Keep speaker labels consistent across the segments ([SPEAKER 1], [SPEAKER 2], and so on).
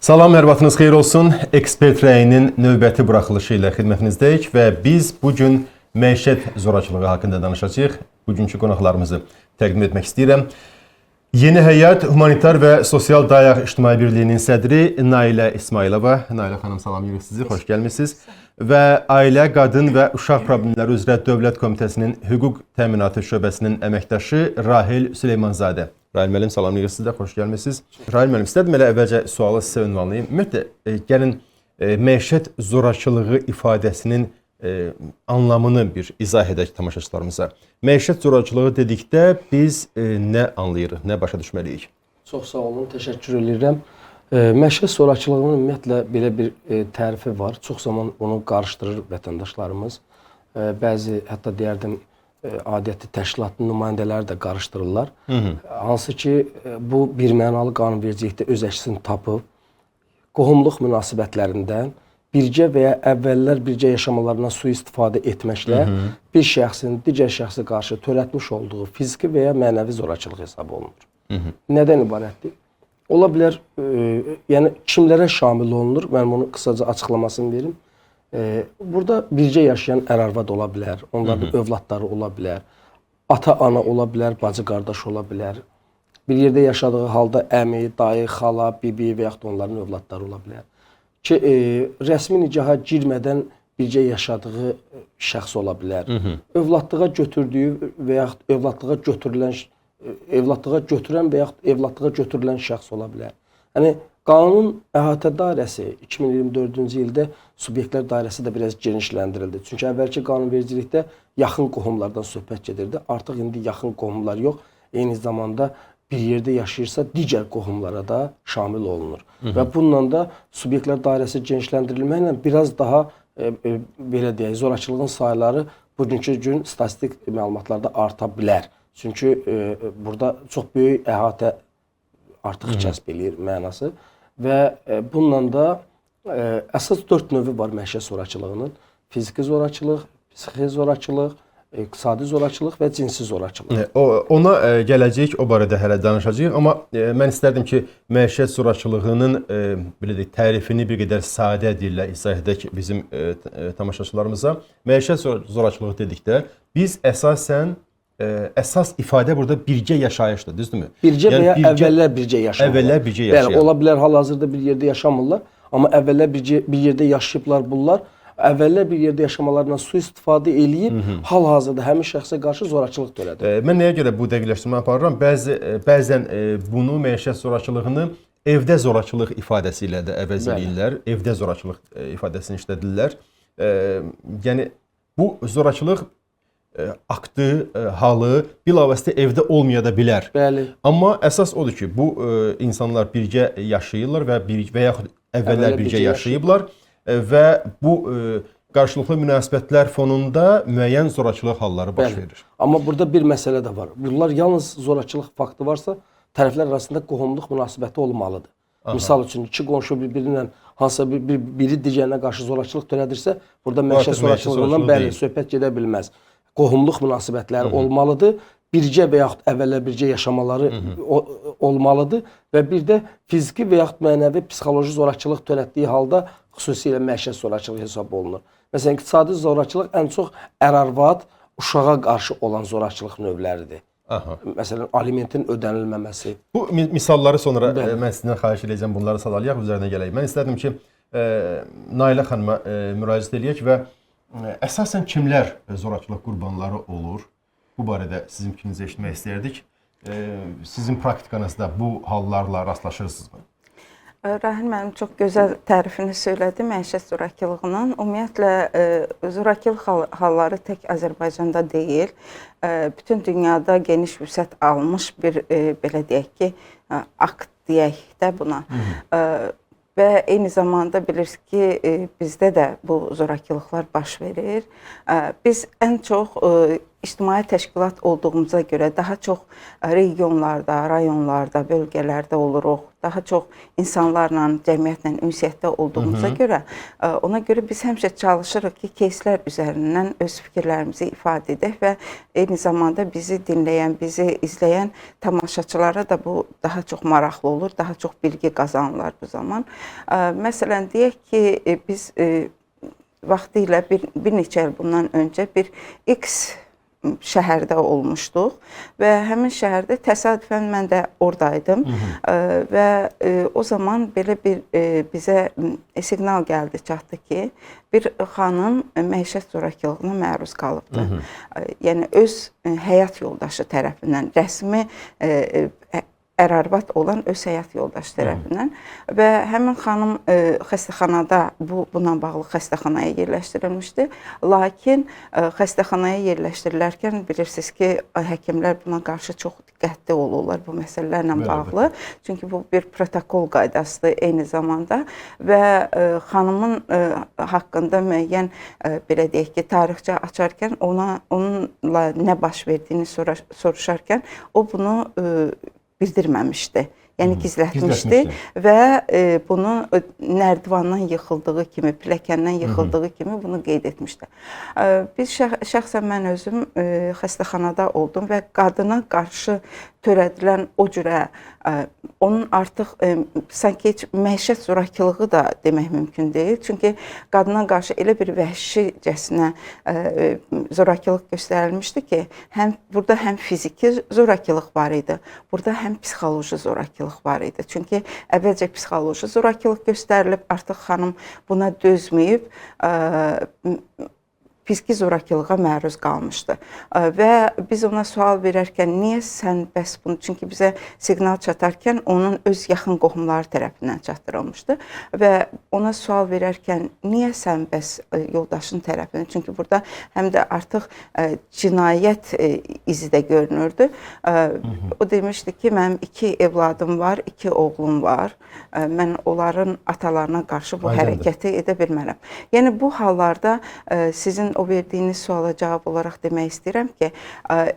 [SPEAKER 1] Salam, hər vaxtınız xeyir olsun. Ekspert rəyinin növbəti buraxılışı ilə xidmətinizdəyik və biz bugün məişət zorakılığı haqqında danışacağıq. Bugünkü qonaqlarımızı təqdim etmək istəyirəm. Yeni Həyat Humanitar və Sosial Dayaq İctimai Birliyinin sədri Nailə İsmailova. Nailə xanım, salamlayırıq sizi, xoş gəlmisiniz. Və Ailə, Qadın və Uşaq Problemləri üzrə Dövlət Komitəsinin Hüquq Təminatı şöbəsinin əməkdaşı Rahil Süleymanzadə. Rahil müəllim, salamlayırıq sizi də, xoş gəlmisiniz. Rahil müəllim, istədim elə əvvəlcə sualı sizə ünvanlayayım. Ümumiyyətlə, gəlin məişət zorakılığı ifadəsinin anlamını bir izah edək tamaşaçılarımıza. Məişət zorakılığı dedikdə biz nə anlayırıq, nə başa düşməliyik?
[SPEAKER 2] Çox sağ olun, təşəkkür edirəm. Məişət zorakılığının ümumiyyətlə belə bir tərifi var. Çox zaman onu qarışdırır vətəndaşlarımız. Bəzi, hətta deyərdim, adiyyəti təşkilatın nümayəndələri də qarışdırırlar. Hansı ki, bu birmənalı qanunvericilikdə öz əksini tapıb, qohumluq münasibətlərindən birgə və ya əvvəllər birgə yaşamalarına sui-istifadə etməklə bir şəxsin digər şəxsə qarşı törətmiş olduğu fiziki və ya mənəvi zorakılıq hesab olunur. Nədən ibarətdir? Ola bilər, yəni kimlərə şamil olunur? Mən bunu qısaca açıqlamasını verim. Burada birgə yaşayan ər-arvad ola bilər, onların övladları ola bilər, ata-ana ola bilər, bacı-qardaş ola bilər. Bir yerdə yaşadığı halda əmi, dayı, xala, bibi və yaxud onların övladları ola bilər. Ki, rəsmi nikaha girmədən birgə yaşadığı şəxs ola bilər. Övladlığa götürdüyü və yaxud evladlığa götürən və yaxud evladlığa götürülən şəxs ola bilər. Yəni, qanunun əhatə dairəsi 2024-cü ildə subyektlər dairəsi də biraz genişləndirildi. Çünki əvvəlki qanunvericilikdə yaxın qohumlardan söhbət gedirdi. Artıq indi yaxın qohumlar yox, eyni zamanda bir yerdə yaşayırsa digər qohumlara da şamil olunur. Və bununla da subyektlər dairəsi genişləndirilməklə biraz daha belə deyək, zorakılığın sayları bugünkü gün statistik məlumatlarda arta bilər. Çünki burada çox böyük əhatə artıq kəsb eləyir mənası və bununla da əsas 4 növü var məişət zorakılığının. Fiziki zorakılıq, psixi zorakılıq, iqtisadi zorakılıq və cinsi zorakılıq.
[SPEAKER 1] Ona gələcəyik, o barədə hələ danışacağıq. Amma mən istərdim ki, məişət zorakılığının tərifini bir qədər sadə dillə izah edək bizim tamaşaçılarımıza. Məişət zorakılığı dedikdə biz əsas ifadə burada birgə yaşayışdır, düzdürmü?
[SPEAKER 2] Birgə və ya əvvəllər birgə yaşamırlar.
[SPEAKER 1] Əvvəllər birgə yaşayırlar.
[SPEAKER 2] Bəli, ola bilər hal-hazırda bir yerdə yaşamırlar, amma əvvəllər bir yerdə yaşayıblar bunlar. Əvvəllər bir yerdə yaşamalarına sui-istifadə eləyib, hal-hazırda həmin şəxsə qarşı zorakılıq törədir.
[SPEAKER 1] Mən nəyə görə bu dəqiqləşdirmə aparıram? Bəzən bunu, məişət zorakılığını evdə zorakılıq ifadəsi ilə də əvəz edirlər. Evdə zorakılıq ifadəsini işlədirlər. Yəni, bu zorakılıq aktı, halı bilavasitə evdə olmaya da bilər.
[SPEAKER 2] Bəli.
[SPEAKER 1] Amma əsas odur ki, bu insanlar birgə yaşayırlar və yaxud əvvəllər birgə yaşayıblar və bu qarşılıqlı münasibətlər fonunda müəyyən zorakılıq halları baş verir.
[SPEAKER 2] Amma burada bir məsələ də var. Bunlar yalnız zorakılıq faktı varsa, tərəflər arasında qohumluq münasibəti olmalıdır. Misal üçün, iki qonşu bir-birinə hansısa biri digərinə qarşı zorakılıq törədirsə, burada məişət zorakılığından bəli, söhbət gedə bilməz. Qohumluq münasibətləri olmalıdır, birgə və yaxud əvvəllər birgə yaşamaları olmalıdır və bir də fiziki və yaxud mənəvi psixoloji zorakılıq törətdiyi halda xüsusilə məişət zorakılığı hesab olunur. Məsələn, iqtisadi zorakılıq ən çox ər-arvad, uşağa qarşı olan zorakılıq növləridir. Məsələn, alimentin ödənilməməsi.
[SPEAKER 1] Bu misalları sonra mən sizdən xahiş edəcəm, bunları sadalayaq, üzərinə gələk. Mən istərdim ki, Nailə xanıma müraciət edək və əsasən kimlər zorakılıq qurbanları olur? Bu barədə sizin fikrinizi eşitmək istəyərdik. Sizin praktikanızda bu hallarla rastlaşırsınızmı?
[SPEAKER 3] Rahil müəllim çox gözəl tərifini söylədi məişət zorakılığının. Ümumiyyətlə, zorakılıq halları tək Azərbaycanda deyil, bütün dünyada geniş vüsət almış bir, belə deyək ki, akt deyək də buna. Və eyni zamanda bilirsiniz ki, bizdə də bu zorakılıqlar baş verir. Biz ən çox ictimai təşkilat olduğumuza görə daha çox regionlarda, rayonlarda, bölgələrdə oluruq. daha çox insanlarla, cəmiyyətlə ünsiyyətdə olduğumuza görə, ona görə biz həmişə çalışırıq ki, кейslər üzərindən öz fikirlərimizi ifadə edək və eyni zamanda bizi dinləyən, bizi izləyən tamaşaçılara da bu daha çox maraqlı olur, daha çox bilgi qazanırlar bu zaman. Məsələn, deyək ki, biz vaxtilə bir neçə il bundan öncə bir X şəhərdə olmuşduq və həmin şəhərdə təsadüfən mən də oradaydım və o zaman belə bir bizə siqnal gəldi, çatdı ki, bir xanım məişət zorakılığına məruz qalıbdı. Yəni öz həyat yoldaşı tərəfindən, rəsmi ər-arvad olan öz həyat yoldaşı tərəfindən və həmin xanım xəstəxanada, buna bağlı xəstəxanaya yerləşdirilmişdi. Lakin xəstəxanaya yerləşdirilərkən bilirsiniz ki, həkimlər buna qarşı çox diqqətli olurlar bu məsələlərlə bağlı. Çünki bu bir protokol qaydasıdır eyni zamanda və xanımın haqqında müəyyən, belə deyək ki, tarixçə açarkən onunla nə baş verdiyini soruşarkən o bunu bildirməmişdi. Yəni gizlətmişdi və bunu nərdivandan yıxıldığı kimi, pilləkəndən yıxıldığı kimi bunu qeyd etmişdi. Biz şəxsən mən özüm xəstəxanada oldum və qadına qarşı törədilən o cürə, onun artıq sanki heç məişət zorakılığı da demək mümkün deyil. Çünki qadına qarşı elə bir vəhşicəsinə zorakılıq göstərilmişdi ki, burada həm fiziki zorakılıq var idi, burada həm psixoloji zorakılıq var idi. Çünki əvvəlcə psixoloji zorakılıq göstərilib, artıq xanım buna dözməyib, fiziki zorakılığa məruz qalmışdı. Və biz ona sual verərkən, niyə sən bəs bunu, çünki bizə siqnal çatarkən onun öz yaxın qohumları tərəfindən çatdırılmışdı və ona sual verərkən, niyə sən bəs yoldaşın tərəfindən, çünki burada həm də artıq cinayət izi də görünürdü. O demişdi ki, mənim 2 evladım var, 2 oğlum var, mən onların atalarına qarşı bu hərəkəti edə bilmərəm. Yəni bu hallarda sizin o verdiyiniz suala cavab olaraq demək istəyirəm ki,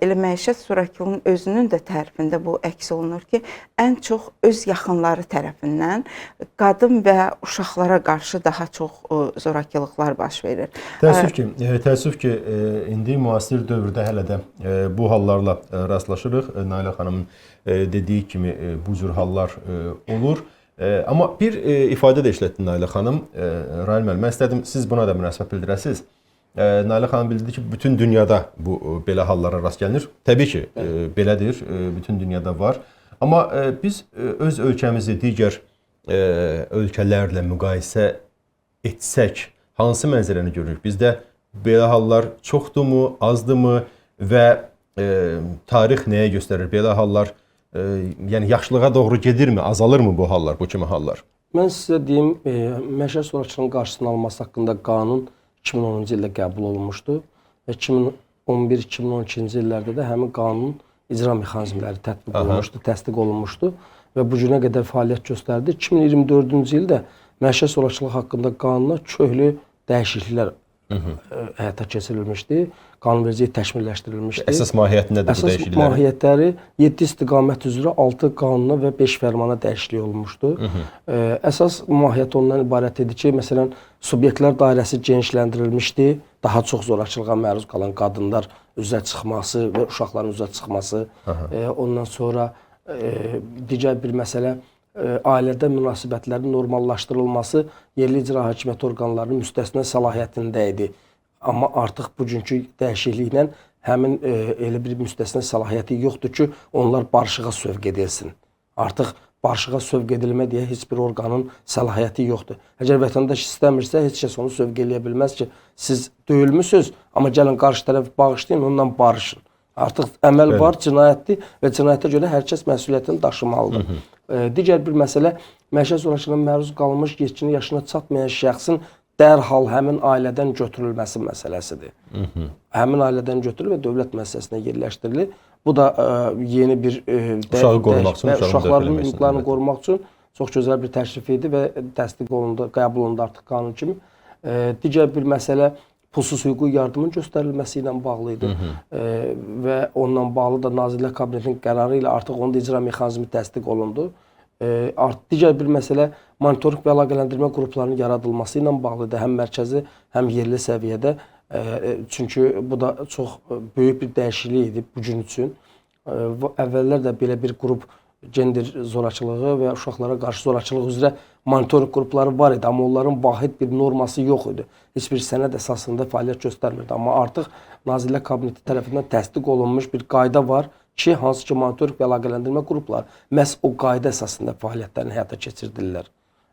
[SPEAKER 3] elə məişət zorakılığının özünün də tərifində bu əks olunur ki, ən çox öz yaxınları tərəfindən qadın və uşaqlara qarşı daha çox zorakılıqlar baş verir.
[SPEAKER 1] Təəssüf ki, indi müasir dövrdə hələ də bu hallarla rastlaşırıq. Nailə xanımın dediyi kimi bu cür hallar olur. Amma bir ifadə də işlətdi Nailə xanım. Rahil müəllim, mən istədim siz buna da münasibət bildirəsiniz. Nailə xanım bildirdi ki, bütün dünyada bu belə hallara rast gəlinir. Təbii ki, belədir, bütün dünyada var. Amma biz öz ölkəmizi digər ölkələrlə müqayisə etsək, hansı mənzərəni görürük? Bizdə belə hallar çoxdurmu, azdırmı və tarix nəyə göstərir? Belə hallar yəni yaxşılığa doğru gedirmi, azalırmı bu hallar, bu kimi hallar?
[SPEAKER 2] Mən sizə deyim, məişət zorakılığının qarşısının alınması haqqında qanun 2010-cu ildə qəbul olunmuşdu və 2011-2012-ci illərdə də həmin qanunun icra mexanizmləri tətbiq olunmuşdu, təsdiq olunmuşdu və bu günə qədər fəaliyyət göstərdi. 2024-cü ildə məişət zorakılığı haqqında qanuna çoxlu dəyişikliklər həyata keçirilmişdi. Qanunvericiliyi təkmilləşdirilmişdi.
[SPEAKER 1] Əsas mahiyyəti nədir bu dəyişikliklərin?
[SPEAKER 2] Əsas mahiyyətləri 7 istiqamət üzrə 6 qanuna və 5 fərmana dəyişiklik olunmuşdu. Əsas mahiyyət ondan ibarət idi ki, məsələn, subyektlər dairəsi genişləndirilmişdi. Daha çox zorakılığa məruz qalan qadınlar üzə çıxması və uşaqların üzə çıxması. Ondan sonra digər bir məsələ, ailədə münasibətlərin normallaşdırılması yerli icra hakimiyyəti orqanlarının müstəsna səlahiyyətində idi. Amma artıq bugünkü dəyişikliklə həmin elə bir müstəsna səlahiyyəti yoxdur ki, onlar barışığa sövq edilsin. Artıq barışığa sövq edilmə deyə heç bir orqanın səlahiyyəti yoxdur. Əgər vətəndaş istəmirsə, heç kəs onu sövq eləyə bilməz ki, siz döyülmüsünüz, amma gəlin qarşı tərəfi bağışlayın, ondan barışın. Artıq əməl var, cinayətdir və cinayətə görə hər kəs məsuliyyətini daşımalıdır. Digər bir məsələ, məişət zorakılığına məruz qalmış yetkin yaşına çatmayan şəxsin dərhal həmin ailədən götürülməsi məsələsidir. Həmin ailədən götürülür və dövlət müəssisəsinə yerləşdirilir. Bu da yeni bir uşaqların hüquqlarını qorumaq üçün çox gözəl bir təklif idi və təsdiq olundu, qəbul olundu artıq qanun kimi. Digər bir məsələ pulsuz hüquqi yardımın göstərilməsi ilə bağlı idi və onunla bağlı da Nazirlər Kabinetinin qərarı ilə artıq onun da icra mexanizmi təsdiq olundu. Digər bir məsələ monitorinq və əlaqələndirmə qruplarının yaradılması ilə bağlıdır, həm mərkəzi, həm yerli səviyyədə. Çünki bu da çox böyük bir dəyişiklik idi bu gün üçün. Əvvəllər də belə bir qrup gender zorakılığı və uşaqlara qarşı zorakılıq üzrə monitorinq qrupları var idi, amma onların vahid bir norması yox idi. Heç bir sənəd əsasında fəaliyyət göstərmirdi. Amma artıq Nazirlər Kabineti tərəfindən təsdiq olunmuş bir qayda var ki, hansı ki monitorinq və əlaqələndirmə qrupları məhz o qayda əsasında fəaliyyətlərini həyata keçirdirlər.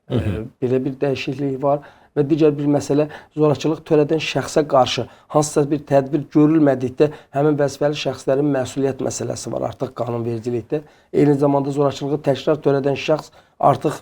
[SPEAKER 2] Belə bir dəyişiklik var. Və digər bir məsələ, zorakılıq törədən şəxsə qarşı hansısa bir tədbir görülmədikdə həmin vəzifəli şəxslərin məsuliyyət məsələsi var artıq qanunvericilikdə. Eyni zamanda zorakılığı təkrar törədən şəxs artıq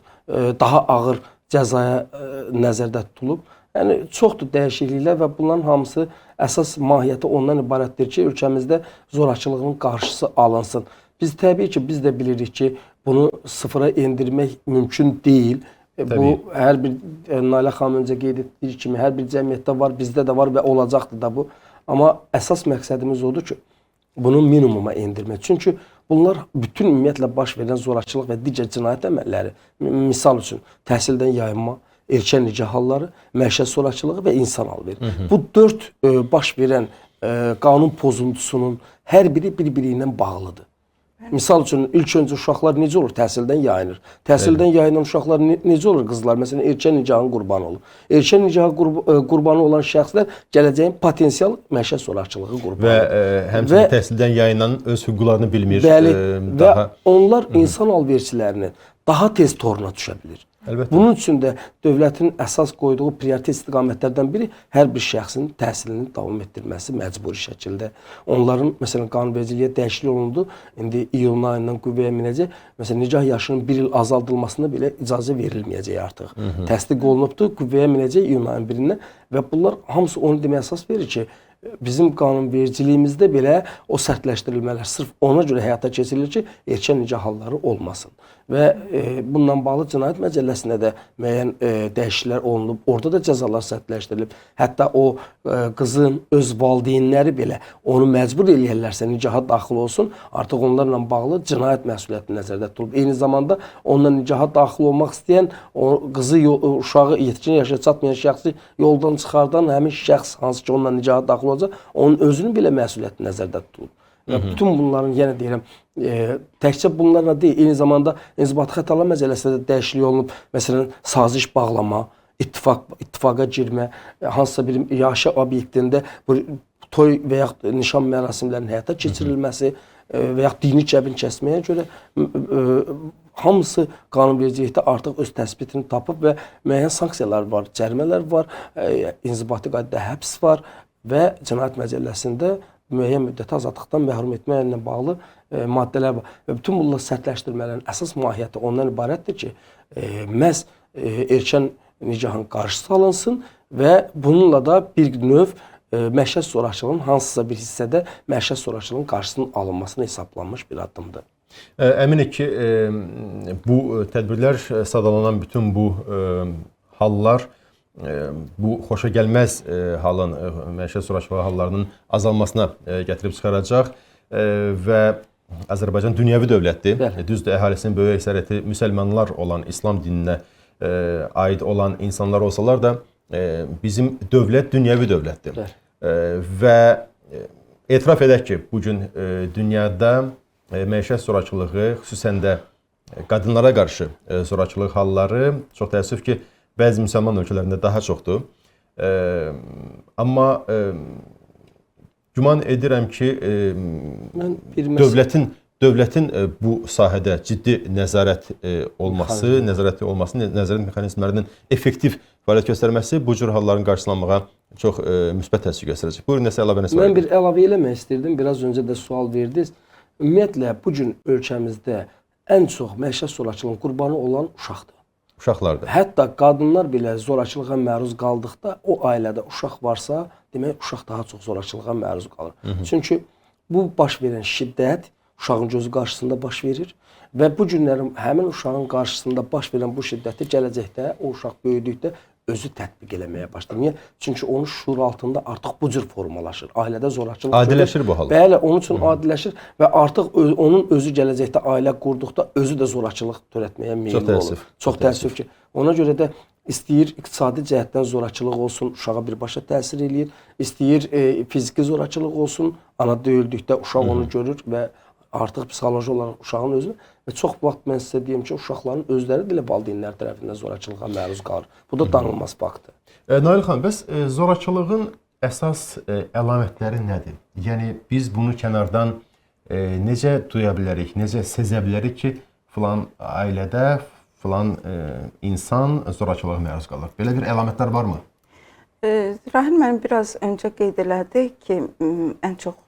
[SPEAKER 2] daha ağır cəzaya nəzərdə tutulub. Yəni çoxdur dəyişikliklər və bunların hamısı əsas mahiyyəti ondan ibarətdir ki, ölkəmizdə zorakılığın qarşısı alınsın. Biz təbii ki, biz də bilirik ki, bunu sıfıra endirmək mümkün deyil. Bu hər bir Nailə xanım öncə qeyd etdiyi kimi hər bir cəmiyyətdə var, bizdə də var və olacaqdır da bu. Amma əsas məqsədimiz odur ki, bunu minimuma endirmək. Çünki bunlar bütün ümumiyyətlə baş verən zorakılıq və digər cinayət əməlləri, misal üçün təhsildən yayınma, erkən nikah halları, məişət zorakılığı və insan alveri. Bu 4 baş verən qanun pozuntusunun hər biri bir-biri ilə bağlıdır. Misal üçün ilk öncə uşaqlar necə olur? Təhsildən yayınır. Təhsildən yayınan uşaqlar necə olur qızlar? Məsələn, erkən nikahın qurbanı olur. Erkən nikahın qurbanı olan şəxslər gələcəyin potensial məişət zorakılığı qurbanı olur.
[SPEAKER 1] Və həmçinin təhsildən yayınan öz hüquqlarını bilmir.
[SPEAKER 2] Bəli, və onlar insan alverçilərinin daha tez toruna düşə bilir.
[SPEAKER 1] Əlbəttə.
[SPEAKER 2] Bunun üçün də dövlətin əsas qoyduğu prioritet istiqamətlərdən biri hər bir şəxsin təhsilini davam etdirməsi məcburi şəkildə. Onların, məsələn, qanunvericiliyə dəyişiklik olundu. İndi iyulun ayından qüvvəyə minəcək. Məsələn, nikah yaşının 1 il azaldılmasına belə icazə verilməyəcək artıq. Təsdiq olunubdur, qüvvəyə minəcək iyulun ayının 1-dən və bunlar hamısı onu deməyə əsas verir ki, bizim qanunvericiliyimizdə belə o sərtləşdirilmələr sırf ona görə həyata keçirilir ki, erkən nikah halları olmasın. Və bununla bağlı cinayət məcəlləsində də müəyyən dəyişikliklər olunub. Orada da cəzalar sərtləşdirilib. Hətta o qızın öz valideynləri belə onu məcbur eləyərlərsə nikaha daxil olsun, artıq onlarla bağlı cinayət məsuliyyəti nəzərdə tutulub. Eyni zamanda onunla nikaha daxil olmaq istəyən, o qızı, uşağı yetkin yaşa çatmayan şəxsi yoldan çıxardan həmin şəxs hansı ki onunla nikaha daxil olacaq, onun özünün belə məsuliyyəti nəzərdə tutulub. Və bütün bunların, yenə deyirəm, təkcə bunlarla deyil, eyni zamanda inzibati xətalar məcəlləsində də dəyişiklik olunub. Məsələn, saziş bağlama, ittifaqa girmə, hansısa bir yaşa obyektində toy və yaxud nişan mərasimlərinin həyata keçirilməsi və yaxud dini kəbin kəsməyə görə hamısı qanunvericilikdə artıq öz təsbitini tapıb və müəyyən sanksiyalar var, cərimələr var, inzibati qaydada həbs var və cinayət məcəlləsində müəyyən müddəti azadlıqdan məhrum etməklə bağlı maddələr var. Və bütün bunlar sərtləşdirmələrin əsas mahiyyəti ondan ibarətdir ki, məhz erkən nikahın qarşısı alınsın və bununla da bir növ məişət zorakılığının hansısa bir hissədə məişət zorakılığının qarşısının alınmasına hesablanmış bir addımdır.
[SPEAKER 1] Əminik ki, bu tədbirlər sadalanan bütün bu hallar bu xoşa gəlməz halın, məişət zorakılığı hallarının azalmasına gətirib çıxaracaq və Azərbaycan dünyəvi dövlətdir. Düzdür, əhalisinin böyük əksəriyyəti müsəlmanlar olan, İslam dininə aid olan insanlar olsalar da bizim dövlət dünyəvi dövlətdir. Və etiraf edək ki, bugün dünyada məişət zorakılığı, xüsusən də qadınlara qarşı zorakılıq halları çox təəssüf ki, bəzi müsəlman ölkələrində daha çoxdur. Amma güman edirəm ki, dövlətin bu sahədə ciddi nəzarət mexanizmlərinin effektiv fəaliyyət göstərməsi bu cür halların qarşılanmağa çox müsbət təsir göstərəcək. Buyurun, nəsə əlavəniz var?
[SPEAKER 2] Mən bir əlavə eləmək istirdim. Biraz öncə də sual verdiniz. Ümumiyyətlə, bugün ölkəmizdə ən çox məişət zorakılığının qurbanı olan uşaqdır.
[SPEAKER 1] Uşaqlardır.
[SPEAKER 2] Hətta qadınlar belə zorakılığa məruz qaldıqda, o ailədə uşaq varsa, demək uşaq daha çox zorakılığa məruz qalır. Çünki bu baş verən şiddət uşağın gözü qarşısında baş verir və bu günlərin həmin uşağın qarşısında baş verən bu şiddəti gələcəkdə o uşaq böyüdükdə özü tətbiq eləməyə başlayır. Niyə? Çünki onun şuur altında artıq bu cür formalaşır. Ailədə zorakılıq
[SPEAKER 1] Adiləşir bu hal.
[SPEAKER 2] Bəli, onun üçün adiləşir və artıq onun özü gələcəkdə ailə qurduqda özü də zorakılıq törətməyə meyilli olur. Çox təəssüf ki, ona görə də istəyir iqtisadi cəhətdən zorakılıq olsun, uşağa birbaşa təsir eləyir. İstəyir fiziki zorakılıq olsun, ana döyüldükdə uşaq onu görür və artıq psixoloji olaraq uşağın özünü və çox vaxt mən sizə deyim ki, uşaqların özləri də elə valideynlər tərəfindən zorakılığa məruz qalır. Bu da danılmaz faktdır.
[SPEAKER 1] Nail xanım, bəs zorakılığın əsas əlamətləri nədir? Yəni biz bunu kənardan necə duya bilərik, necə sezə bilərik ki, filan ailədə filan insan zorakılığa məruz qalır? Belə bir əlamətlər varmı?
[SPEAKER 3] Rahim müəllim biraz öncə qeyd elədi ki, ən çox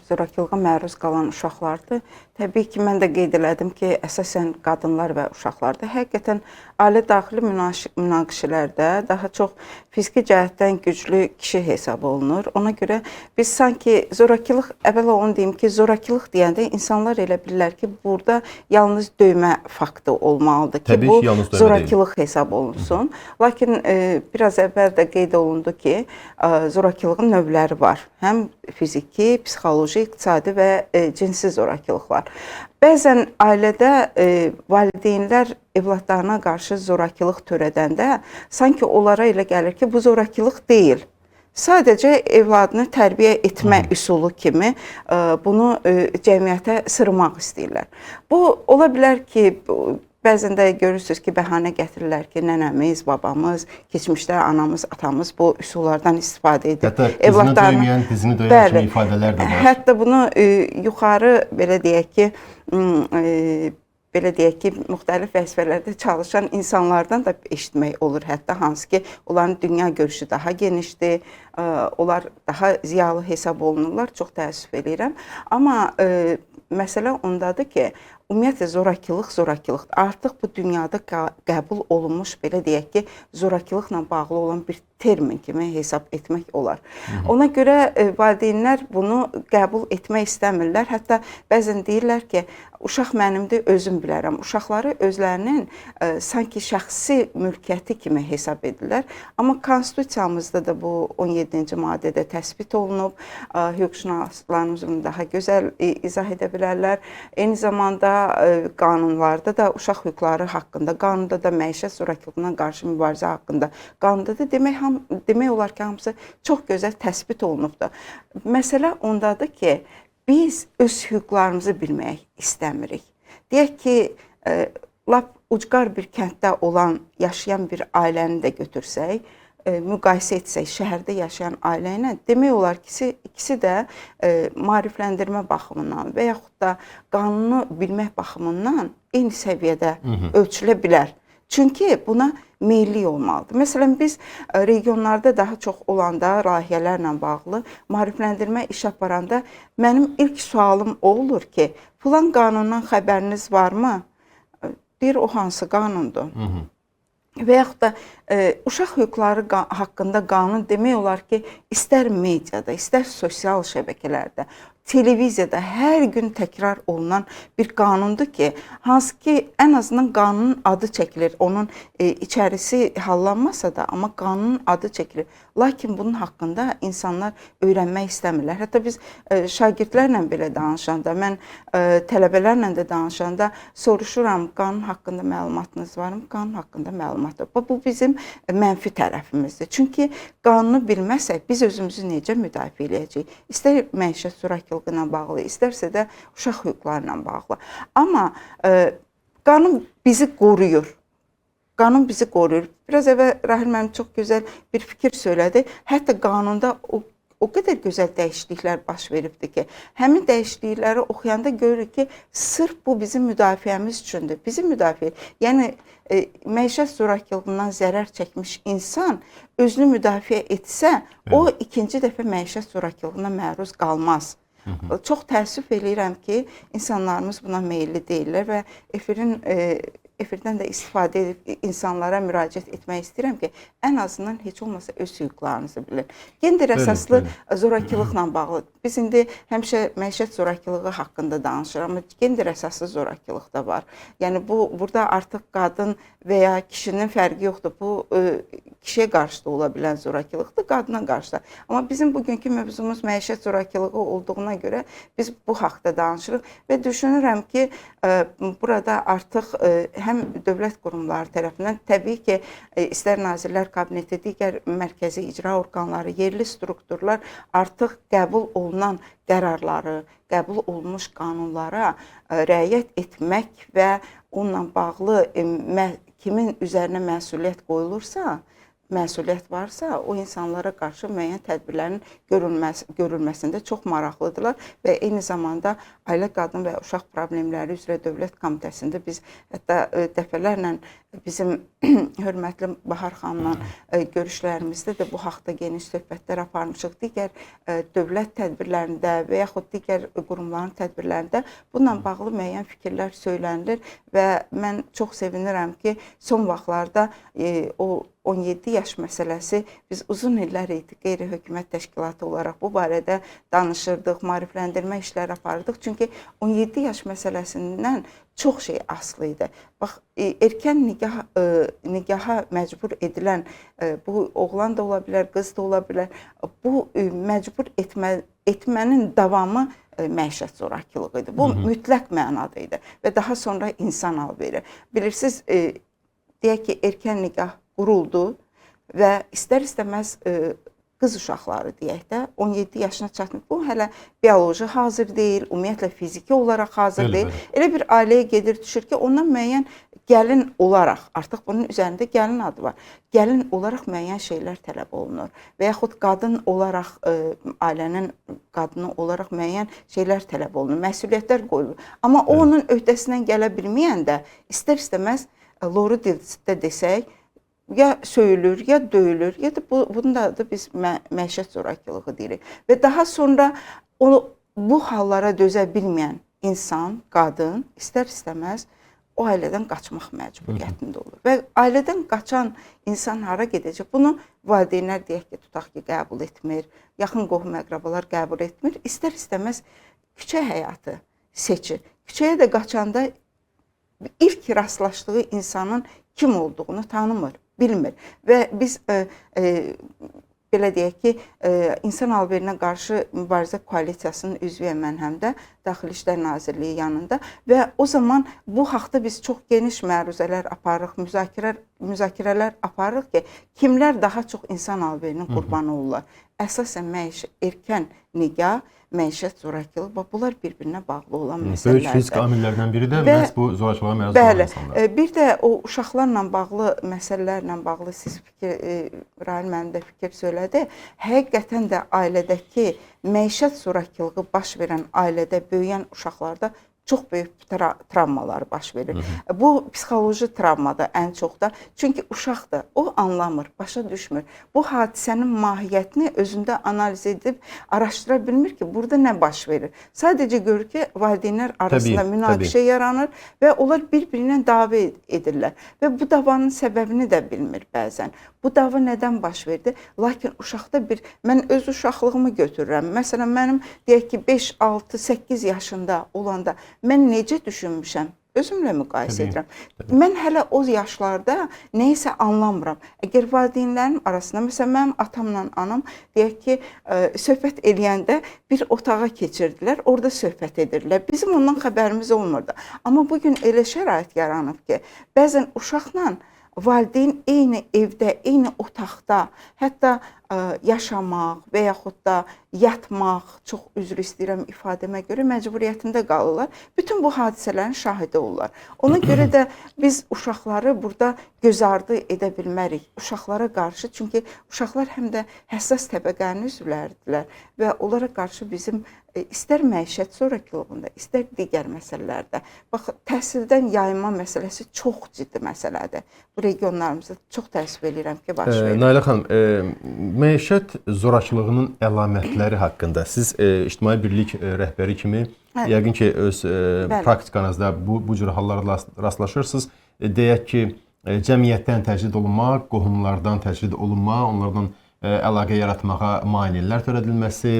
[SPEAKER 3] zorakılığa məruz qalan uşaqlardır. Təbii ki, mən də qeyd elədim ki, əsasən qadınlar və uşaqlardır. Həqiqətən ailə daxili münaqişələrdə daha çox fiziki cəhətdən güclü kişi hesab olunur. Ona görə biz sanki zorakılıq, əvvəla onu deyim ki, zorakılıq deyəndə insanlar elə bilirlər ki, burada yalnız döymə faktı olmalıdır ki,
[SPEAKER 1] Təbii
[SPEAKER 3] bu
[SPEAKER 1] ki,
[SPEAKER 3] zorakılıq hesab olunsun. Lakin biraz əvvəl də qeyd olundu ki, zorakılığın növləri var. Həm fiziki, psixoloji, iqtisadi və cinsi zorakılıqlar. Bəzən ailədə valideynlər evladlarına qarşı zorakılıq törədəndə sanki onlara elə gəlir ki, bu zorakılıq deyil. Sadəcə evladını tərbiyə etmə üsulu kimi bunu cəmiyyətə sırmaq istəyirlər. Bu ola bilər ki, bəzən də görürsünüz ki, bəhanə gətirirlər ki, nənəmiz, babamız, keçmişdə anamız, atamız bu üsullardan istifadə edir.
[SPEAKER 1] Hətta dizini döyməyən, dizini döyən kimi ifadələr də var.
[SPEAKER 3] Hətta bunu yuxarı, belə deyək ki, müxtəlif vəzifələrdə çalışan insanlardan da eşitmək olur. Hətta hansı ki, onların dünya görüşü daha genişdir, onlar daha ziyalı hesab olunurlar. Çox təəssüf edirəm. Amma məsələ ondadır ki, ümumiyyətlə zorakılıq. Artıq bu dünyada qəbul olunmuş, belə deyək ki, zorakılıqla bağlı olan bir termin kimi hesab etmək olar. Ona görə valideynlər bunu qəbul etmək istəmirlər. Hətta bəzən deyirlər ki, uşaq mənimdir, özüm bilərəm. Uşaqları özlərinin sanki şəxsi mülkiyyəti kimi hesab edirlər. Amma konstitusiyamızda da bu 17-ci maddədə təsbit olunub. Hüquqşünaslarımız bunu daha gözəl izah edə bilərlər. Eyni zamanda qanunlarda da uşaq hüquqları haqqında, qanunda da məişət zorakılığına qarşı mübarizə haqqında, qanunda da demək olar ki, hamısı çox gözəl təsbit olunubdur. Məsələ ondadır ki, biz öz hüquqlarımızı bilmək istəmirik. Deyək ki, lap ucqar bir kənddə olan, yaşayan bir ailəni də götürsək, müqayisə etsək şəhərdə yaşayan ailə ilə, demək olar ki, ikisi də maarifləndirmə baxımından və yaxud da qanunu bilmək baxımından eyni səviyyədə ölçülə bilər. Çünki buna meyillik olmalıdır. Məsələn, biz regionlarda daha çox olanda, layihələrlə bağlı maarifləndirmə iş aparanda mənim ilk sualım o olur ki, filan qanundan xəbəriniz varmı? Deyir, o hansı qanundur? Və yaxud da uşaq hüquqları haqqında qanun demək olar ki, istər mediada, istər sosial şəbəkələrdə, televiziyada hər gün təkrar olunan bir qanundur ki, hansı ki, ən azından qanunun adı çəkilir. Onun içərisi hallanmasa da, amma qanunun adı çəkilir. Lakin bunun haqqında insanlar öyrənmək istəmirlər. Hətta biz şagirdlərlə belə danışanda, mən tələbələrlə də danışanda soruşuram, qanun haqqında məlumatınız varmı? Qanun haqqında məlumat var. Bu bizim mənfi tərəfimizdir. Çünki qanunu bilməsək, biz özümüzü necə müdafiə edəcəyik? İstər məişət zorakılığı ilə bağlı, istərsə də uşaq hüquqları ilə bağlı. Amma qanun bizi qoruyur. Qanun bizi qoruyur. Biraz əvvəl Rahil müəllim çox gözəl bir fikir söylədi. Hətta qanunda o qədər gözəl dəyişikliklər baş veribdir ki, həmin dəyişiklikləri oxuyanda görürük ki, sırf bu bizim müdafiəmiz üçündür. Bizi müdafiə, yəni məişət zorakılığından zərər çəkmiş insan özünü müdafiə etsə, o ikinci dəfə məişət zorakılığına məruz qalmaz. Çox təəssüf eləyirəm ki, insanlarımız buna meyilli deyirlər və efirdən də istifadə edib insanlara müraciət etmək istəyirəm ki, ən azından heç olmasa öz hüquqlarınızı bilin. Gender əsaslı zorakılıqla bağlı. Biz indi həmişə məişət zorakılığı haqqında danışırıq, amma gender əsaslı zorakılıq da var. Yəni burada artıq qadın və ya kişinin fərqi yoxdur. Bu kişiyə qarşı da ola bilən zorakılıqdır, qadına qarşı da. Amma bizim bugünkü mövzumuz məişət zorakılığı olduğuna görə biz bu haqda danışırıq və düşünürəm ki, burada artıq həm dövlət qurumları tərəfindən, təbii ki, istər Nazirlər Kabineti, digər mərkəzi icra orqanları, yerli strukturlar artıq qəbul olunan qərarları, qəbul olunmuş qanunlara riayət etmək və onunla bağlı kimin üzərinə məsuliyyət qoyulursa, məsuliyyət varsa, o insanlara qarşı müəyyən tədbirlərin görülməsində çox maraqlıdırlar və eyni zamanda Ailə, Qadın və Uşaq Problemləri üzrə Dövlət Komitəsində biz hətta dəfələrlə bizim hörmətli Bahar xanımla görüşlərimizdə də bu haqda geniş söhbətlər aparmışıq. Digər dövlət tədbirlərində və yaxud digər qurumların tədbirlərində bununla bağlı müəyyən fikirlər söylənilir və mən çox sevinirəm ki, son vaxtlarda o 17 yaş məsələsi biz uzun illər idi qeyri-hökumət təşkilatı olaraq bu barədə danışırdıq, maarifləndirmə işləri apardıq. Çünki 17 yaş məsələsindən çox şey asılı idi. Bax, erkən nigaha məcbur edilən, bu oğlan da ola bilər, qız da ola bilər, bu məcbur etmənin davamı məişət zorakılığı idi. Bu mütləq mənada idi və daha sonra insan hal verir. Bilirsiniz, deyək ki, erkən nigah quruldu və istər-istəməz qız uşaqları deyək də 17 yaşına çatmır. Bu hələ bioloji hazır deyil, ümumiyyətlə fiziki olaraq hazır deyil. Elə bir ailəyə gedir, düşür ki, ondan müəyyən gəlin olaraq, artıq bunun üzərində gəlin adı var, gəlin olaraq müəyyən şeylər tələb olunur və yaxud qadın olaraq, ailənin qadını olaraq müəyyən şeylər tələb olunur, məsuliyyətlər qoyulur. Amma o onun öhdəsindən gələ bilməyəndə istər-istəməz loru dildə desək, ya söyülür, ya döyülür, ya da bunun da adı biz məişət zorakılığı deyirik. Və daha sonra bu hallara dözə bilməyən insan, qadın istər-istəməz o ailədən qaçmaq məcburiyyətində olur. Və ailədən qaçan insan hara gedəcək? Bunu valideynlər deyək ki, tutaq ki, qəbul etmir, yaxın qohum əqrabalar qəbul etmir. İstər-istəməz küçə həyatı seçir. Küçəyə də qaçanda ilk rastlaşdığı insanın kim olduğunu tanımır, bilmir. Və biz belə deyək ki, insan alverinə qarşı mübarizə koalisiyasının üzvüyəm mən həm də Daxili İşlər Nazirliyi yanında və o zaman bu haqda biz çox geniş məruzələr aparırıq, müzakirələr aparırıq ki, kimlər daha çox insan alverinin qurbanı olurlar. Əsasən erkən nigah, məişət zorakılığı, bunlar bir-birinə bağlı olan məsələlərdir.
[SPEAKER 1] Böyük risk amillərdən biri də məhz bu zorakılığa məruz qalan insanlar.
[SPEAKER 3] Bir də o uşaqlarla bağlı məsələlərlə bağlı siz Rahil mənim də fikir söylədi. Həqiqətən də ailədəki məişət zorakılığı baş verən ailədə böyüyən uşaqlarda çox böyük travmalar baş verir. Bu psixoloji travmadır ən çox da. Çünki uşaqdır, o anlamır, başa düşmür. Bu hadisənin mahiyyətini özündə analiz edib araşdıra bilmir ki, burada nə baş verir. Sadəcə görür ki, valideynlər arasında münaqişə yaranır və onlar bir-birinə dava edirlər. Və bu davanın səbəbini də bilmir bəzən. Bu dava nədən baş verdi? Lakin uşaqda mən öz uşaqlığımı götürürəm. Məsələn, mənim deyək ki, 5, 6, 8 yaşında olanda mən necə düşünmüşəm? Özümlə müqayisə edirəm. Mən hələ o yaşlarda neysə anlamıram. Əgər valideynlərim arasında, məsələn, mənim atamla anam deyək ki, söhbət eləyəndə bir otağa keçirdilər, orada söhbət edirlər. Bizim ondan xəbərimiz olmurdu. Amma bugün elə şərait yaranıb ki, bəzən uşaqla valideyn eyni evdə, eyni otaqda, hətta yaşamaq və yaxud da yatmaq, çox üzr istəyirəm ifadəmə görə, məcburiyyətində qalırlar. Bütün bu hadisələrin şahidi olurlar. Ona görə də biz uşaqları burada göz ardı edə bilmərik. Uşaqlara qarşı, çünki uşaqlar həm də həssas təbəqənin üzvləridirlər və onlara qarşı bizim istər məişət zorakılığında, istər digər məsələlərdə. Bax, təhsildən yayınma məsələsi çox ciddi məsələdir. Bu regionlarımızda çox təəssüf edirəm ki, baş verir.
[SPEAKER 1] Nailə xanım, məişət zorakılığının əlamətləri haqqında siz İctimai Birlik rəhbəri kimi yəqin ki, öz praktikanızda bu cür hallarla rastlaşırsınız. Deyək ki, cəmiyyətdən təcrid olunmaq, qohumlardan təcrid olunmaq, onlardan əlaqə yaratmağa maneələr törədilməsi,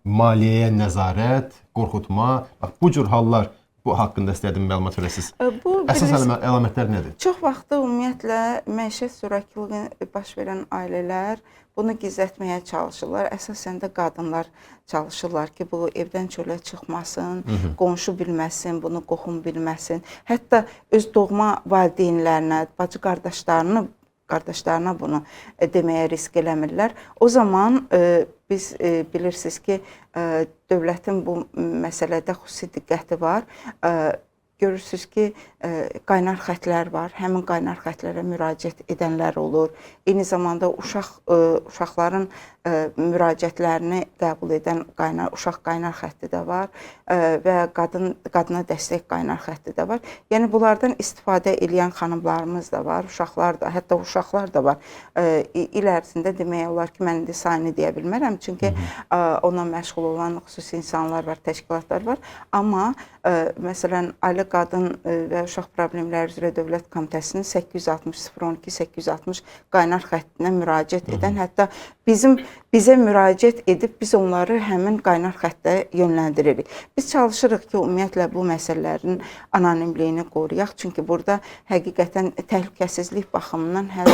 [SPEAKER 1] maliyyəyə nəzarət, qorxutma, bu cür hallar Bu haqqında istədim məlumat verəsiniz.
[SPEAKER 3] Bu
[SPEAKER 1] Əsas əlamətlər nədir?
[SPEAKER 3] çox vaxtı ümumiyyətlə məişət zorakılığı baş verən ailələr bunu gizlətməyə çalışırlar. Əsasən də qadınlar çalışırlar ki, bu evdən çölə çıxmasın, qonşu bilməsin, bunu qohum bilməsin. Hətta öz doğma valideynlərinə, bacı qardaşlarına bunu deməyə risk eləmirlər. O zaman biz bilirsiniz ki, dövlətin bu məsələdə xüsusi diqqəti var. Görürsünüz ki, qaynar xətlər var. Həmin qaynar xətlərə müraciət edənlər olur. Eyni zamanda uşaqların müraciətlərini qəbul edən uşaq qaynar xətti də var və qadına dəstək qaynar xətti də var. Yəni bunlardan istifadə edən xanımlarımız da var, uşaqlar da, hətta uşaqlar da var. İl ərzində demək olar ki, mən indi sayını deyə bilmərəm, çünki onunla məşğul olan xüsusi insanlar var, təşkilatlar var. Amma məsələn, Ailə Qadın və Uşaq Problemləri üzrə Dövlət Komitəsinin 860-012-860 qaynar xəttinə müraciət edən, hətta bizə müraciət edib biz onları həmin qaynar xəttə yönləndiririk. Biz çalışırıq ki, ümumiyyətlə bu məsələlərin anonimliyini qoruyaq. Çünki burada həqiqətən təhlükəsizlik baxımından hər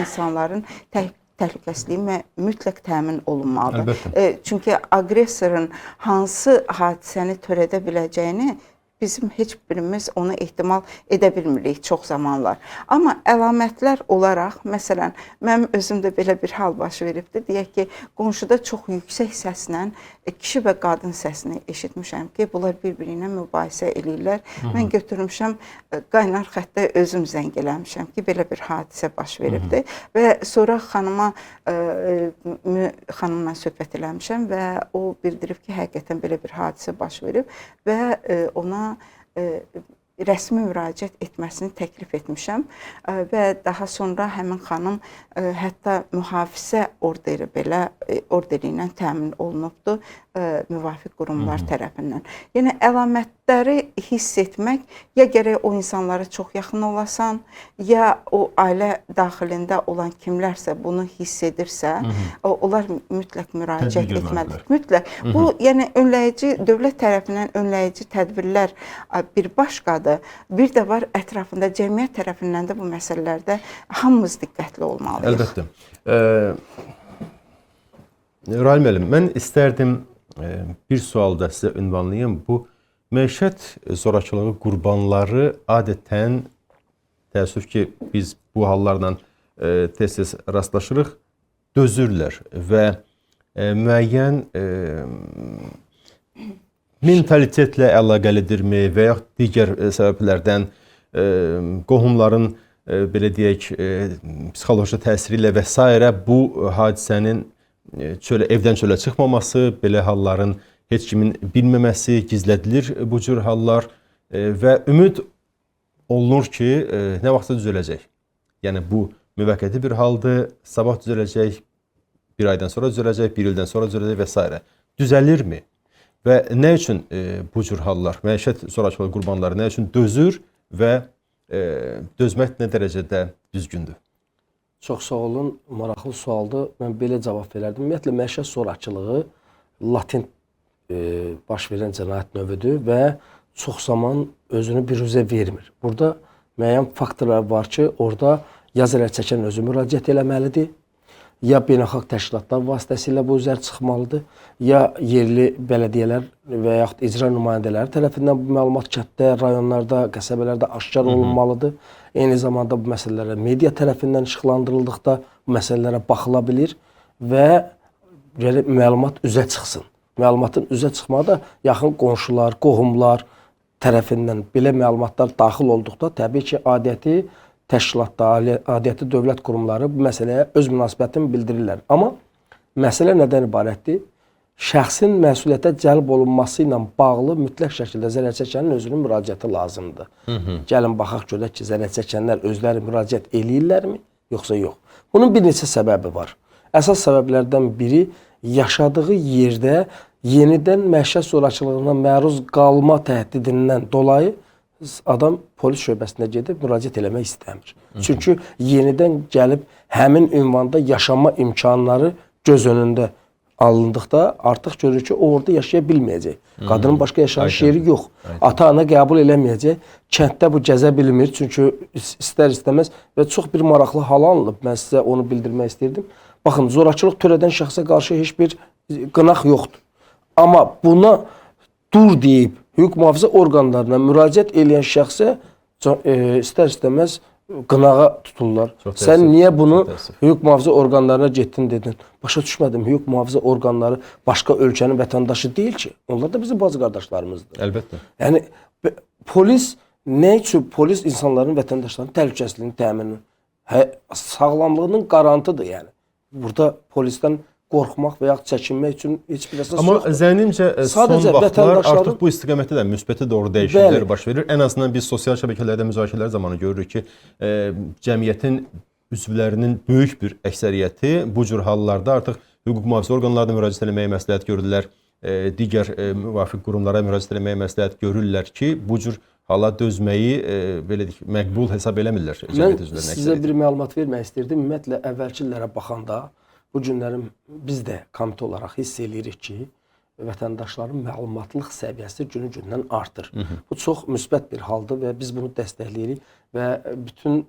[SPEAKER 3] insanların təhlükəsizliyi mütləq təmin olunmalıdır. Çünki aqressorun hansı hadisəni törədə biləcəyini bizim heç birimiz onu ehtimal edə bilmirik çox zamanlar. Amma əlamətlər olaraq, məsələn, mənim özümdə belə bir hal baş veribdir. Deyək ki, qonşuda çox yüksək səslə kişi və qadın səsini eşitmişəm ki, bunlar bir-biri ilə mübahisə eləyirlər. Mən götürmüşəm, qaynar xəttə özüm zəng eləmişəm ki, belə bir hadisə baş veribdir. Və sonra xanımla söhbət eləmişəm və o bildirib ki, həqiqətən belə bir hadisə baş verib və ona rəsmi müraciət etməsini təklif etmişəm və daha sonra həmin xanım hətta mühafizə orderi ilə təmin olunubdur müvafiq qurumlar tərəfindən. Yəni əlamətləri hiss etmək, ya gərək o insanlara çox yaxın olasan, ya o ailə daxilində olan kimlərsə bunu hiss edirsə, onlar mütləq müraciət etməlidir. Mütləq. Bu, yəni dövlət tərəfindən önləyici tədbirlər bir başqadır. Bir də var ətrafında, cəmiyyət tərəfindən də bu məsələlərdə hamımız diqqətli olmalıyıq.
[SPEAKER 1] Əlbəttə. Rahim müəllim, mən istərdim bir sualda sizə ünvanlayım. Bu məişət zorakılığı qurbanları adətən, təəssüf ki, biz bu hallarla tez-tez rastlaşırıq, dözürlər və müəyyən mentalitetlə əlaqəlidirmi və yaxud digər səbəblərdən qohumların, belə deyək, psixoloji təsiri ilə və s. bu hadisənin evdən çölə çıxmaması, belə halların heç kimin bilməməsi, gizlədilir bu cür hallar və ümid olunur ki, nə vaxtsa düzələcək. Yəni, bu müvəqqəti bir haldır, sabah düzələcək, bir aydan sonra düzələcək, bir ildən sonra düzələcək və s. Düzəlirmi? Və nə üçün bu cür hallar, məişət zorakılığı qurbanları nə üçün dözür və dözmək nə dərəcədə düzgündür?
[SPEAKER 2] Çox sağ olun, maraqlı sualdır. Mən belə cavab verərdim. Ümumiyyətlə, məişət zorakılığı latent baş verən cinayət növüdür və çox zaman özünü biruzə vermir. Burada müəyyən faktorlar var ki, orada ya zərər çəkən özü müraciət eləməlidir, ya beynəlxalq təşkilatlar vasitəsilə bu üzər çıxmalıdır, ya yerli bələdiyyələr və yaxud icra nümayəndələri tərəfindən bu məlumat kənddə, rayonlarda, qəsəbələrdə aşkar olunmalıdır. Eyni zamanda bu məsələlərə media tərəfindən işıqlandırıldıqda bu məsələlərə baxıla bilir və məlumat üzə çıxsın. Məlumatın üzə çıxmağı da yaxın qonşular, qohumlar tərəfindən belə məlumatlar daxil olduqda təbii ki, adəti təşkilatlar, adəti dövlət qurumları bu məsələyə öz münasibətini bildirirlər. Amma məsələ nədən ibarətdir? Şəxsin məsuliyyətə cəlb olunması ilə bağlı mütləq şəkildə zərər çəkənin özünün müraciəti lazımdır. Gəlin baxaq görək ki, zərər çəkənlər özləri müraciət eləyirlərmi, yoxsa yox? Bunun bir neçə səbəbi var. Əsas səbəblərdən biri yaşadığı yerdə yenidən məişət zorakılığına məruz qalma təhdidindən dolayı adam polis şöbəsinə gedib müraciət eləmək istəmir. Çünki yenidən gəlib həmin ünvanda yaşama imkanları göz önündə alındıqda artıq görür ki, o orada yaşaya bilməyəcək. Qadının başqa yaşayış
[SPEAKER 1] Aydın.
[SPEAKER 2] yeri yox. Ata-ana qəbul eləməyəcək. Kənddə bu gəzə bilmir. Çünki istər-istəməz və çox bir maraqlı hal alınıb. Mən sizə onu bildirmək istirdim. Baxın, zorakılıq törədən şəxsə qarşı heç bir qınaq yoxdur. Amma buna dur deyib hüquq mühafizə orqanlarına müraciət edən şəxsə istər-istəməz qınağa tuturlar. Sən niyə bunu hüquq mühafizə orqanlarına getdin dedin? Başa düşmədim. Hüquq mühafizə orqanları başqa ölkənin vətəndaşı deyil ki. Onlar da bizim bacı qardaşlarımızdır.
[SPEAKER 1] Əlbəttə.
[SPEAKER 2] Yəni polis nə üçün polis insanların, vətəndaşların təhlükəsizliyini təmin edir? Sağlamlığının qarantıdır yəni. Burada polisdən qorxmaq və ya çəkinmək üçün heç bir əsas yoxdur.
[SPEAKER 1] Amma zənnimcə son vaxtlar artıq bu istiqamətdə də müsbətə doğru dəyişikliklər baş verir. Ən azından biz sosial şəbəkələrdə müzakirələr zamanı görürük ki, cəmiyyətin üzvlərinin böyük bir əksəriyyəti bu cür hallarda artıq hüquq mühafizə orqanlarına müraciət etməyə məsləhət görürlər. Digər müvafiq qurumlara müraciət etməyə məsləhət görürlər ki, bu cür hala dözməyi belə deyək, məqbul hesab eləmirlər cəmiyyət üzvlərinin əksəriyyəti.
[SPEAKER 2] Mən sizə bir məlumat vermək istirdim. Ümumiyyətlə əvvəlki illərə baxanda bu günlərin biz də komitə olaraq hiss eləyirik ki, vətəndaşların məlumatlıq səviyyəsi günü-gündən artır. Bu çox müsbət bir haldır və biz bunu dəstəkləyirik və bütün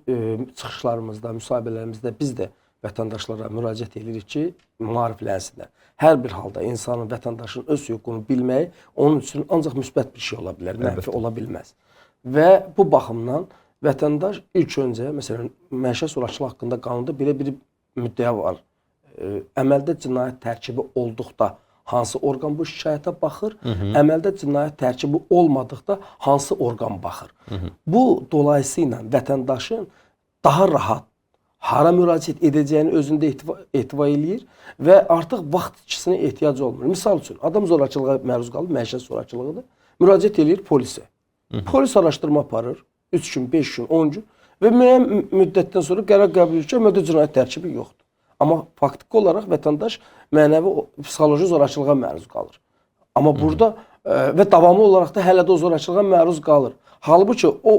[SPEAKER 2] çıxışlarımızda, müsahibələrimizdə biz də vətəndaşlara müraciət edirik ki, maariflənsinlər. Hər bir halda insanın, vətəndaşın öz hüququnu bilməyi onun üçün ancaq müsbət bir şey ola bilər, mənfi ola bilməz. Və bu baxımdan vətəndaş ilk öncə, məsələn, məişət zorakılığı haqqında qanunda belə bir müddəa var. Əməldə cinayət tərkibi olduqda hansı orqan bu şikayətə baxır, əməldə cinayət tərkibi olmadıqda hansı orqan baxır. Bu dolayısıyla vətəndaşın daha rahat hara müraciət edəcəyini özündə ehtiva eləyir və artıq vaxt itkisinə ehtiyac olmur. Misal üçün, adam zorakılığa məruz qalıb, məişət zorakılığıdır, müraciət eləyir polisə. Polis araşdırma aparır, 3 gün, 5 gün, 10 gün və müəyyən müddətdən sonra qərar qəbul edir ki, əməldə cinayət tərkibi yoxdur. Amma faktiki olaraq vətəndaş mənəvi, psixoloji zorakılığa məruz qalır. Amma burada və davamlı olaraq da hələ də o zorakılığa məruz qalır. Halbuki o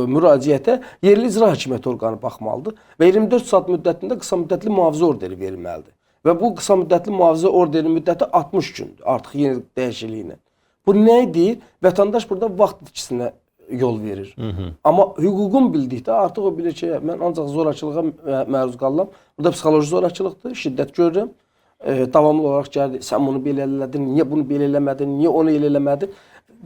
[SPEAKER 2] müraciətə yerli icra hakimiyyəti orqanı baxmalıdır və 24 saat müddətində qısa müddətli mühafizə orderi verilməlidir. Və bu qısa müddətli mühafizə orderinin müddəti 60 gündür artıq yeni dəyişikliklə. Bu nə deyir? Vətəndaş burada vaxt itkisinə yol verir. Amma hüququn bildikdə artıq o bilir ki, mən ancaq zorakılığa məruz qalıram. Burada psixoloji zorakılıqdır, şiddət görürəm. Davamlı olaraq gəldi, sən bunu belə elədin, niyə bunu belə eləmədin, niyə onu elə eləmədin?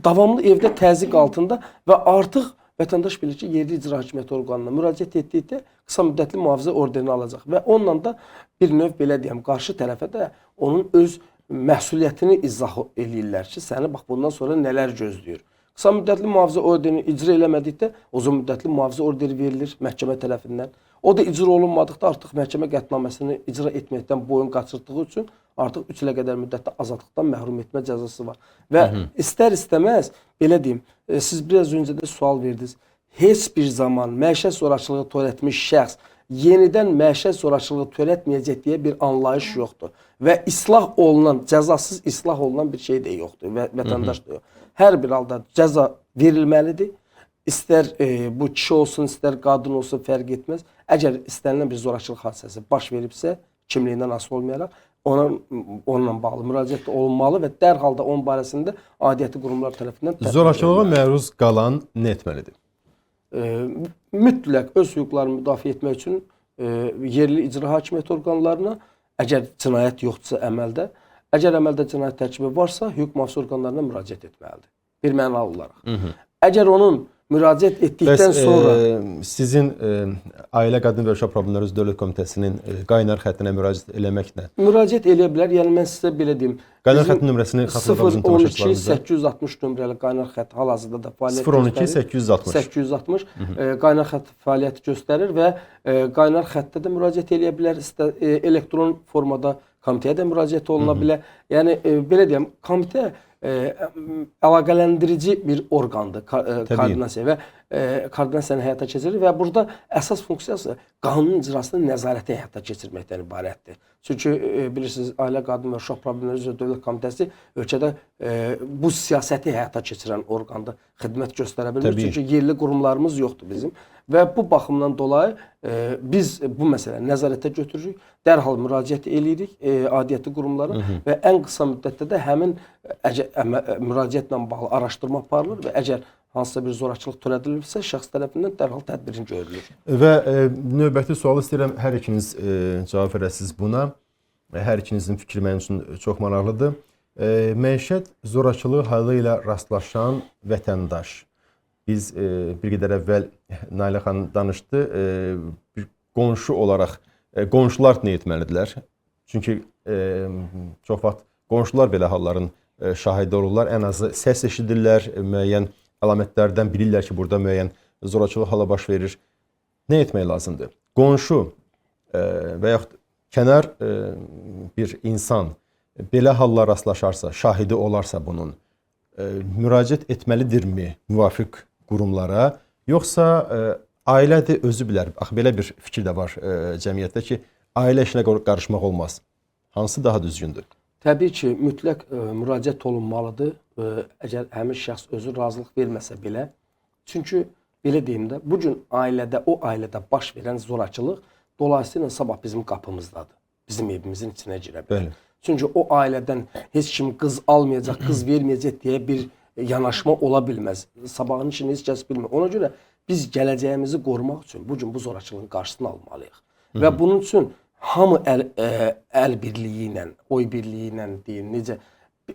[SPEAKER 2] Davamlı evdə təzyiq altında və artıq vətəndaş bilir ki, yerli icra hakimiyyəti orqanına müraciət etdikdə qısa müddətli mühafizə orderini alacaq və onunla da bir növ belə deyəm, qarşı tərəfə də onun öz məsuliyyətini izah eləyirlər ki, səni bax bundan sonra nələr gözləyir. Qısa müddətli mühafizə orderini icra eləmədikdə uzun müddətli mühafizə orderi verilir məhkəmə tərəfindən. O da icra olunmadıqda artıq məhkəmə qətnaməsini icra etməkdən boyun qaçırtdığı üçün artıq 3 ilə qədər müddətdə azadlıqdan məhrum etmə cəzası var. Və istər-istəməz, belə deyim, siz biraz öncə də sual verdiniz. Heç bir zaman məişət zorakılığı törətmiş şəxs yenidən məişət zorakılığı törətməyəcək deyə bir anlayış yoxdur. Və islah olunan, cəzasız islah olunan bir şey də yoxdur və vətəndaş da yox. Hər bir halda cəza verilməlidir. İstər bu kişi olsun, istər qadın olsun, fərq etməz. Əgər istənilən bir zorakılıq hadisəsi baş veribsə, kimliyindən asılı olmayaraq, onunla bağlı müraciət olunmalı və dərhal da onun barəsində aidiyyəti qurumlar tərəfindən
[SPEAKER 1] zorakılığa məruz qalan nə etməlidir?
[SPEAKER 2] Mütləq öz hüquqlarını müdafiə etmək üçün yerli icra hakimiyyəti orqanlarına, əgər cinayət yoxdursa əməldə, əgər əməldə cinayət tərkibi varsa, hüquq mühafizə orqanlarına müraciət etməlidir. Bir mənalı olaraq. Əgər onun müraciət etdikdən sonra
[SPEAKER 1] sizin Ailə Qadın və Uşaq Problemləri üzrə Dövlət Komitəsinin qaynar xəttinə müraciət eləməklə
[SPEAKER 2] müraciət eləyə bilər. Yəni mən sizə belə deyim.
[SPEAKER 1] Qaynar xəttin nömrəsini xatırladığınızın tamaşaçılarımıza
[SPEAKER 2] 012-860 nömrəli qaynar xətt hal-hazırda da fəaliyyət
[SPEAKER 1] 012-860
[SPEAKER 2] qaynar xətt fəaliyyət göstərir və qaynar xəttdə də müraciət eləyə bilər. Elektron formada komitəyə də müraciət oluna bilər. Yəni belə deyim, komitə əlaqələndirici bir orqandır koordinasiya və koordinasiyanı həyata keçirir və burada əsas funksiyası qanunun icrasını nəzarəti həyata keçirməkdən ibarətdir. Çünki bilirsiniz, Ailə, Qadın və Uşaq Problemləri üzrə Dövlət Komitəsi ölkədə bu siyasəti həyata keçirən orqanda xidmət göstərə bilmir. Çünki yerli qurumlarımız yoxdur bizim. Və bu baxımdan dolayı biz bu məsələni nəzarətə götürürük, dərhal müraciət edirik aidiyyəti qurumlara və ən qısa müddətdə də həmin müraciətlə bağlı araşdırma aparılır və əgər hansısa bir zorakılıq törədilirsə, şəxs tərəfindən dərhal tədbirin görülür.
[SPEAKER 1] Və növbəti sualı istəyirəm, hər ikiniz cavab verəsiniz buna. Hər ikinizin fikri mənim üçün çox maraqlıdır. Məişət zorakılığı halı ilə rastlaşan vətəndaş. Biz bir qədər əvvəl Nailə xanım danışdı. Bir qonşu olaraq qonşular nə etməlidirlər? Çünki çox vaxt qonşular belə halların şahidi olurlar. Ən azı səs eşidirlər, müəyyən əlamətlərdən bilirlər ki, burada müəyyən zorakılıq hala baş verir. Nə etmək lazımdır? Qonşu və yaxud kənar bir insan belə hallar rastlaşarsa, şahidi olarsa bunun, müraciət etməlidirmi müvafiq qurumlara, yoxsa ailədir, özü bilər. Axı, belə bir fikir də var cəmiyyətdə ki, ailə işinə qarışmaq olmaz. Hansı daha düzgündür?
[SPEAKER 2] Təbii ki, mütləq müraciət olunmalıdır. Əgər həmin şəxs özü razılıq verməsə belə. Çünki, belə deyim də, bugün ailədə, o ailədə baş verən zorakılıq dolayısıyla sabah bizim qapımızdadır. Bizim evimizin içinə girə bilər. Çünki o ailədən heç kim qız almayacaq, qız verməyəcək deyə bir yanaşma ola bilməz. Sabahın işini heç kəs bilmir. Ona görə biz gələcəyimizi qorumaq üçün bugün bu zorakılığın qarşısını almalıyıq. Və bunun üçün hamı əl birliyi ilə, oy birliyi ilə deyim, necə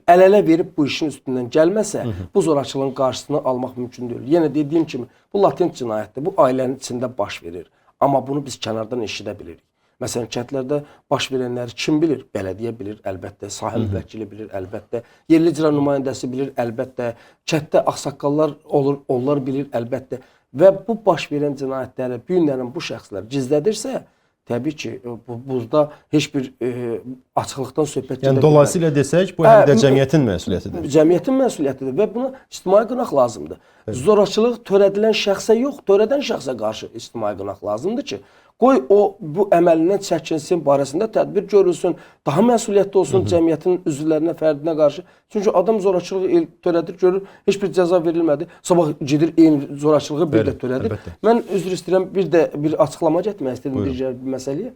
[SPEAKER 2] əl-ələ verib bu işin üstündən gəlməsə, bu zorakılığın qarşısını almaq mümkün deyil. Yenə dediyim kimi, bu latent cinayətdir. Bu ailənin içində baş verir. Amma bunu biz kənardan eşidə bilirik. Məsələn, kəndlərdə baş verənləri kim bilir? Bələdiyyə bilir, əlbəttə. Sahə müvəkkili bilir, əlbəttə. Yerli icra nümayəndəsi bilir, əlbəttə. Kənddə ağsaqqallar olur, onlar bilir, əlbəttə. Və bu baş verən cinayətləri bu günlərin bu şəxslər gizlədirsə, təbii ki, burada heç bir açıqlıqdan söhbət gedə bilməz.
[SPEAKER 1] Yəni, dolayısıyla desək, bu həm də cəmiyyətin məsuliyyətidir.
[SPEAKER 2] Cəmiyyətin məsuliyyətidir və buna ictimai qınaq lazımdır. Zorakılıq törədilən şəxsə yox, törədən şəxsə qarşı ictimai qınaq lazımdır ki, qoy o bu əməlindən çəkinsin, barəsində tədbir görülsün, daha məsuliyyətli olsun cəmiyyətin üzvlərinə, fərdinə qarşı. Çünki adam zorakılığı törədir, görür, heç bir cəza verilmədi. Sabah gedir, eyni zorakılığı bir də törədir. Mən üzr istəyirəm, bir açıqlama getmək istədim bir məsələyə.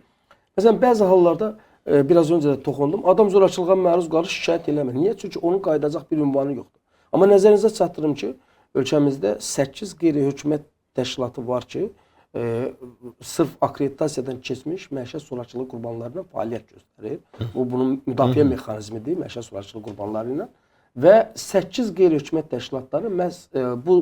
[SPEAKER 2] Məsələn, bəzi hallarda, biraz öncə də toxundum, adam zorakılığa məruz qalır, şikayət eləmir. Niyə? Çünki onun qayıdacaq bir ünvanı yoxdur. Amma nəzərinizə çatdırım ki, ölkəmizdə 8 qeyri-hökumət təşkilatı var ki, sırf akreditasiyadan keçmiş məişət zorakılığı qurbanlarına fəaliyyət göstərir. Bu, bunun müdafiə mexanizmidir məişət zorakılığı qurbanları ilə. Və 8 qeyri-hökumət təşkilatları məhz bu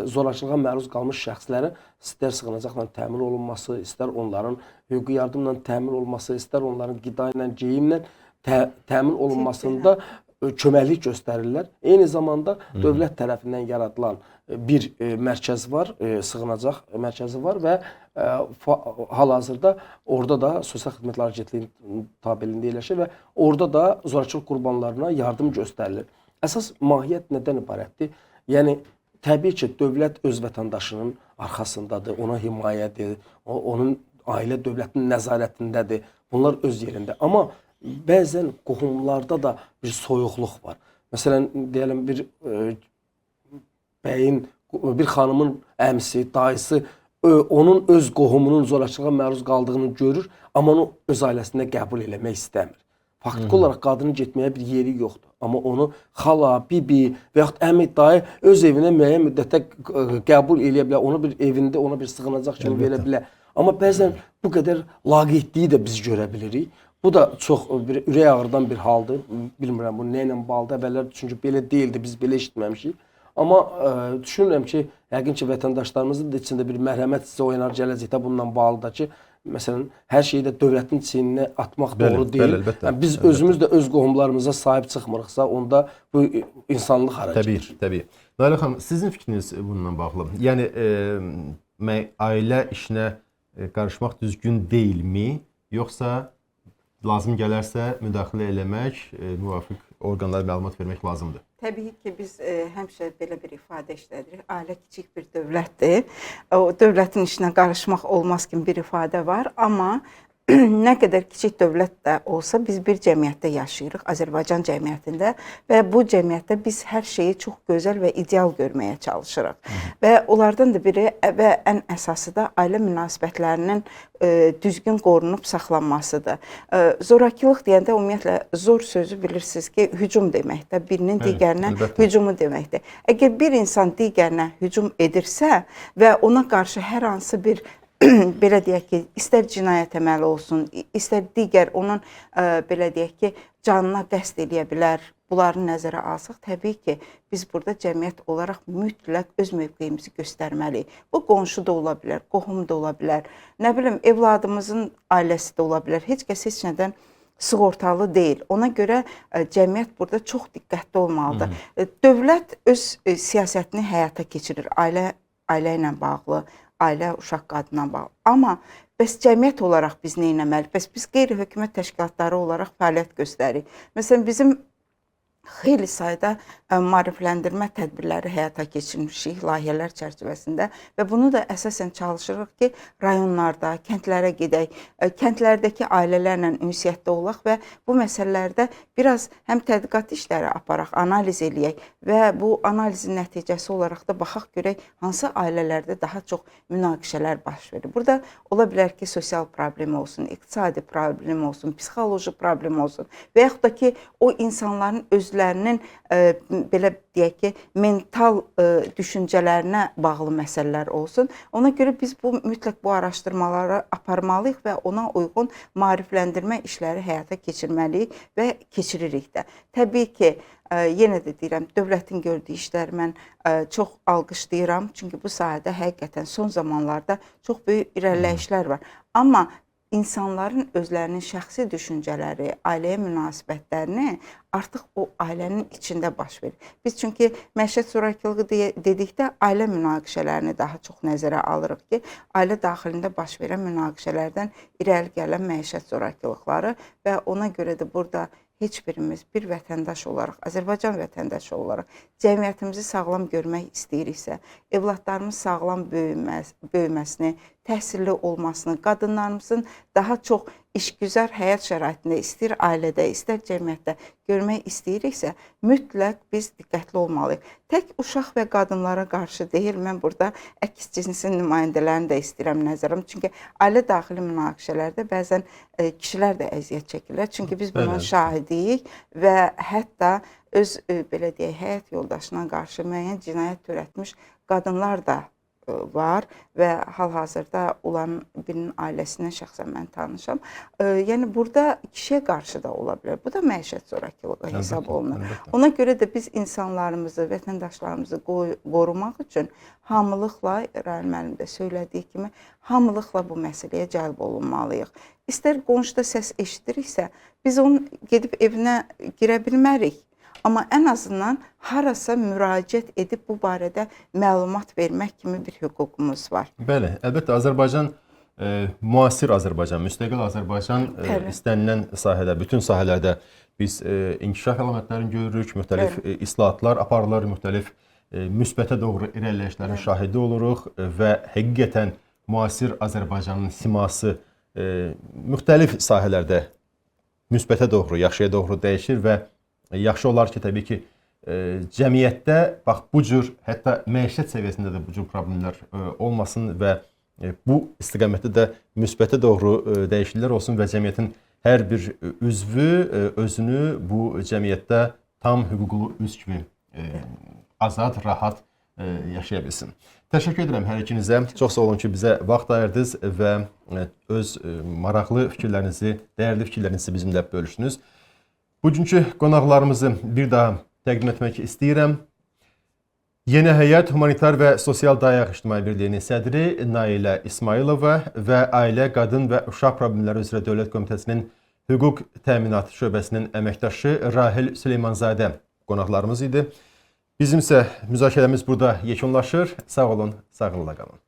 [SPEAKER 2] zorakılığa məruz qalmış şəxslərin istər sığınacaqla təmin olunması, istər onların hüquqi yardımla təmin olunması, istər onların qida ilə, geyimlə təmin olunmasında köməklik göstərirlər. Eyni zamanda dövlət tərəfindən yaradılan bir mərkəz var, sığınacaq mərkəzi var və hal-hazırda orada da Sosial Xidmətlər Agentliyinin tabeliyində yerləşir və orada da zorakılıq qurbanlarına yardım göstərilir. Əsas mahiyyət nədən ibarətdir? Yəni, təbii ki, dövlət öz vətəndaşının arxasındadır, ona himayədir, onun ailə dövlətinin nəzarətindədir. Bunlar öz yerində. Amma bəzən qohumlarda da bir soyuqluq var. Məsələn, deyələm, bir bəyin, bir xanımın əmsi, dayısı onun öz qohumunun zorakılığa məruz qaldığını görür, amma onu öz ailəsində qəbul eləmək istəmir. Faktiki olaraq qadının getməyə bir yeri yoxdur. Amma onu xala, bibi və yaxud əmi, dayı öz evinə müəyyən müddətdə qəbul eləyə bilər. Onu bir evində, ona bir sığınacaq kimi verə bilər. Amma bəzən bu qədər laqeydliyi də biz görə bilirik. Bu da çox ürək ağrıdan bir haldır. Bilmirəm, bu nə ilə bağlıdır, əvvəllər çünki belə deyildi, biz belə eşitməmişik. Amma düşünürəm ki, yəqin ki, vətəndaşlarımızın da içində bir mərhəmət hissi oyanar gələcəkdə bununla bağlıdır ki, məsələn, hər şeyi də dövlətin çiyninə atmaq doğru deyil. Biz özümüz də öz qohumlarımıza sahib çıxmırıqsa, onda bu insanlıq hərəkətidir.
[SPEAKER 1] Təbii. Nailə xanım, sizin fikriniz bununla bağlı. Yəni, ailə işinə qarışmaq düzgün deyilmi, yoxsa lazım gələrsə müdaxilə eləmək, müvafiq orqanlara məlumat vermək lazımdır?
[SPEAKER 3] Təbii ki, biz həmişə belə bir ifadə işlədirik. Ailə kiçik bir dövlətdir. O dövlətin işinə qarışmaq olmaz kimi bir ifadə var, amma nə qədər kiçik dövlət də olsa biz bir cəmiyyətdə yaşayırıq, Azərbaycan cəmiyyətində və bu cəmiyyətdə biz hər şeyi çox gözəl və ideal görməyə çalışırıq. Və onlardan da biri və ən əsası da ailə münasibətlərinin düzgün qorunub saxlanmasıdır. Zorakılıq deyəndə ümumiyyətlə zor sözü bilirsiniz ki, hücum deməkdir. Birinin digərinə hücumu deməkdir. Əgər bir insan digərinə hücum edirsə və ona qarşı hər hansı bir belə deyək ki, istər cinayət əməli olsun, istər digər onun belə deyək ki, canına qəsd eləyə bilər. Bunları nəzərə alsaq, təbii ki, biz burada cəmiyyət olaraq mütləq öz mövqeyimizi göstərməliyik. Bu qonşu da ola bilər, qohum da ola bilər, nə bilim, evladımızın ailəsi də ola bilər. Heç kəs heç nədən sığortalı deyil. Ona görə cəmiyyət burada çox diqqətli olmalıdır. Dövlət öz siyasətini həyata keçirir, ailə ilə bağlı, ailə, uşaq, qadına bağlı. Amma bəs cəmiyyət olaraq biz nə etməliyik? Bəs biz qeyri-hökumət təşkilatları olaraq fəaliyyət göstəririk. Məsələn, bizim xeyli sayda maarifləndirmə tədbirləri həyata keçirmişik layihələr çərçivəsində və bunu da əsasən çalışırıq ki, rayonlarda, kəndlərə gedək, kəndlərdəki ailələrlə ünsiyyətdə olaq və bu məsələlərdə biraz həm tədqiqat işləri aparaq, analiz eləyək və bu analizin nəticəsi olaraq da baxaq görək hansı ailələrdə daha çox münaqişələr baş verir. Burada ola bilər ki, sosial problem olsun, iqtisadi problem olsun, psixoloji problem olsun və yaxud da ki, o insanların özlərinin belə deyək ki, mental düşüncələrinə bağlı məsələlər olsun. Ona görə biz mütləq bu araşdırmaları aparmalıyıq və ona uyğun maarifləndirmə işləri həyata keçirməliyik və keçiririk də. Təbii ki, yenə də deyirəm, dövlətin gördüyü işləri mən çox alqışlayıram. Çünki bu sahədə həqiqətən son zamanlarda çox böyük irəliləyişlər var. Amma insanların özlərinin şəxsi düşüncələri, ailəyə münasibətlərini artıq o ailənin içində baş verir. Biz çünki məişət zorakılığı dedikdə ailə münaqişələrini daha çox nəzərə alırıq ki, ailə daxilində baş verən münaqişələrdən irəli gələn məişət zorakılıqları və ona görə də burada heç birimiz bir vətəndaş olaraq, Azərbaycan vətəndaşı olaraq cəmiyyətimizi sağlam görmək istəyiriksə, evladlarımız sağlam böyüməsini, təhsilli olmasını, qadınlarımızın daha çox işgüzar həyat şəraitində, istər ailədə, istər cəmiyyətdə görmək istəyiriksə, mütləq biz diqqətli olmalıyıq. Tək uşaq və qadınlara qarşı deyil, mən burada əks cinsin nümayəndələrini də istəyirəm nəzərəm. Çünki ailə daxili münaqişələrdə bəzən kişilər də əziyyət çəkirlər. Çünki biz bunun şahidiyik və hətta öz belə deyək, həyat yoldaşına qarşı müəyyən cinayət törətmiş qadınlar da var və hal-hazırda olan birinin ailəsindən şəxsən mən tanışam. Yəni, burada kişiyə qarşı da ola bilər. Bu da məişət zorakılığı hesab olunur. Ona görə də biz insanlarımızı, vətəndaşlarımızı qorumaq üçün hamılıqla, Rail müəllim də söylədiyi kimi, hamılıqla bu məsələyə cəlb olunmalıyıq. İstər qonşuda səs eşidiriksə, biz onun gedib evinə girə bilmərik. Amma ən azından harasa müraciət edib bu barədə məlumat vermək kimi bir hüququmuz var.
[SPEAKER 1] Bəli, əlbəttə Azərbaycan, müasir Azərbaycan, müstəqil Azərbaycan istənilən sahədə, bütün sahələrdə biz inkişaf əlamətlərini görürük, müxtəlif islahatlar aparılır, müxtəlif müsbətə doğru irəliləyişlərin şahidi oluruq və həqiqətən müasir Azərbaycanın siması müxtəlif sahələrdə müsbətə doğru, yaxşıya doğru dəyişir və yaxşı olar ki, təbii ki, cəmiyyətdə bax bu cür, hətta məişət səviyyəsində də bu cür problemlər olmasın və bu istiqamətdə də müsbətə doğru dəyişikliklər olsun və cəmiyyətin hər bir üzvü özünü bu cəmiyyətdə tam hüquqlu üzv kimi azad, rahat yaşaya bilsin. Təşəkkür edirəm hər ikinizə. Çox sağ olun ki, bizə vaxt ayırdınız və öz maraqlı fikirlərinizi, dəyərli fikirlərinizi bizimlə bölüşdünüz. Bugünkü qonaqlarımızı bir daha təqdim etmək istəyirəm. Yeni Həyat Humanitar və Sosial Dayaq İctimai Birliyinin sədri Nailə İsmailova və Ailə, Qadın və Uşaq Problemləri üzrə Dövlət Komitəsinin Hüquq Təminatı şöbəsinin əməkdaşı Rahil Süleymanzadə qonaqlarımız idi. Bizim isə müzakirəmiz burada yekunlaşır. Sağ olun, sağlıqla qalın.